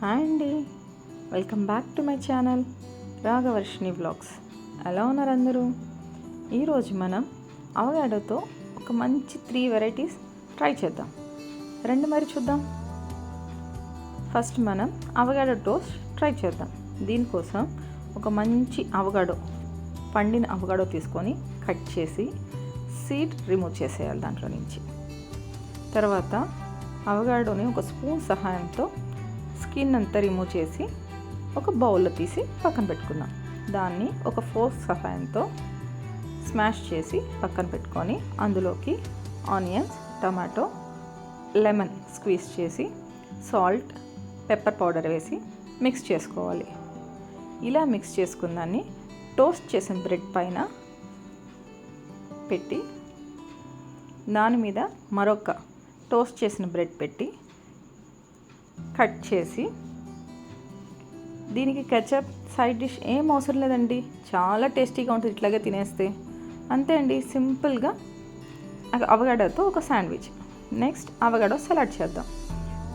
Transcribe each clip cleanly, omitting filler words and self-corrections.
Hi అండి, welcome back to my channel Raghavarshini vlogs. ఎలా ఉన్నారు అందరూ? ఈరోజు మనం అవగాడోతో ఒక మంచి 3 వెరైటీస్ ట్రై చేద్దాం. రండి మరి చూద్దాం. ఫస్ట్ మనం అవగాడో టోస్ట్ ట్రై చేద్దాం. దీనికోసం ఒక మంచి అవగాడో, పండిన అవగాడో తీసుకొని కట్ చేసి సీడ్ రిమూవ్ చేసేయాలి దాంట్లో నుంచి. తర్వాత అవగాడోని ఒక స్పూన్ సహాయంతో స్కిన్ అంతా రిమూవ్ చేసి ఒక బౌల్లో తీసి పక్కన పెట్టుకుందాం. దాన్ని ఒక ఫోర్క్ సహాయంతో స్మాష్ చేసి పక్కన పెట్టుకొని అందులోకి ఆనియన్స్, టమాటో, లెమన్ స్క్వీజ్ చేసి సాల్ట్, పెప్పర్ పౌడర్ వేసి మిక్స్ చేసుకోవాలి. ఇలా మిక్స్ చేసుకున్న దాన్ని టోస్ట్ చేసిన బ్రెడ్ పైన పెట్టి దాని మీద మరొక టోస్ట్ చేసిన బ్రెడ్ పెట్టి కట్ చేసి, దీనికి కెచప్ సైడ్ డిష్ ఏం అవసరం లేదండి, చాలా టేస్టీగా ఉంటుంది ఇట్లాగే తినేస్తే. అంతే అండి, సింపుల్గా అవగాడోతో ఒక శాండ్విచ్. నెక్స్ట్ అవగాడో సలాడ్ చేద్దాం.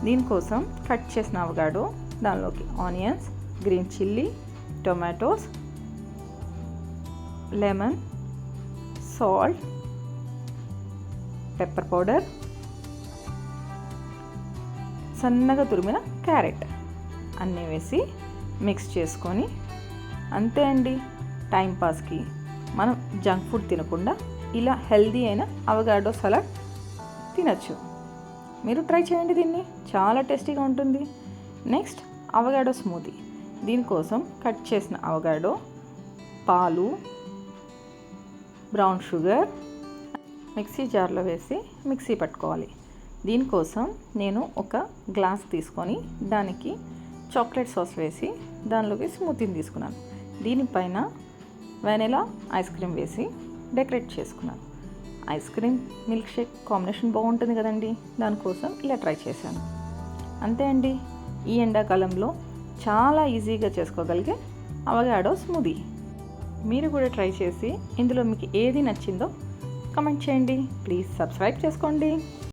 దీనికోసం కట్ చేసిన అవగాడో, దానిలోకి onions, green chilli, tomatoes, lemon, salt, pepper powder, సన్నగా తురిమిన క్యారెట్ అన్నీ వేసి మిక్స్ చేసుకొని, అంతే అండి, టైంపాస్కి మనం జంక్ ఫుడ్ తినకుండా ఇలా హెల్దీ అయిన అవగాడో సలాడ్ తినచ్చు. మీరు ట్రై చేయండి, దీన్ని చాలా టేస్టీగా ఉంటుంది. Next అవగాడో smoothie. దీనికోసం కట్ చేసిన అవగాడో, పాలు, బ్రౌన్ షుగర్ మిక్సీ జార్లో వేసి మిక్సీ పట్టుకోవాలి. దీనికోసం నేను ఒక గ్లాస్ తీసుకొని దానికి చాక్లెట్ సాస్ వేసి దానిలోకి స్మూతీని తీసుకున్నాను. దీనిపైన వెనిలా ఐస్ క్రీమ్ వేసి డెకరేట్ చేసుకున్నాను. Ice cream milk shake combination బాగుంటుంది కదండి, దానికోసం ఇలా ట్రై చేశాను. అంతే అండి, ఈ ఎండాకాలంలో చాలా ఈజీగా చేసుకోగలిగే అవగాడో స్మూదీ. మీరు కూడా ట్రై చేసి ఇందులో మీకు ఏది నచ్చిందో కమెంట్ చేయండి. ప్లీజ్ సబ్స్క్రైబ్ చేసుకోండి.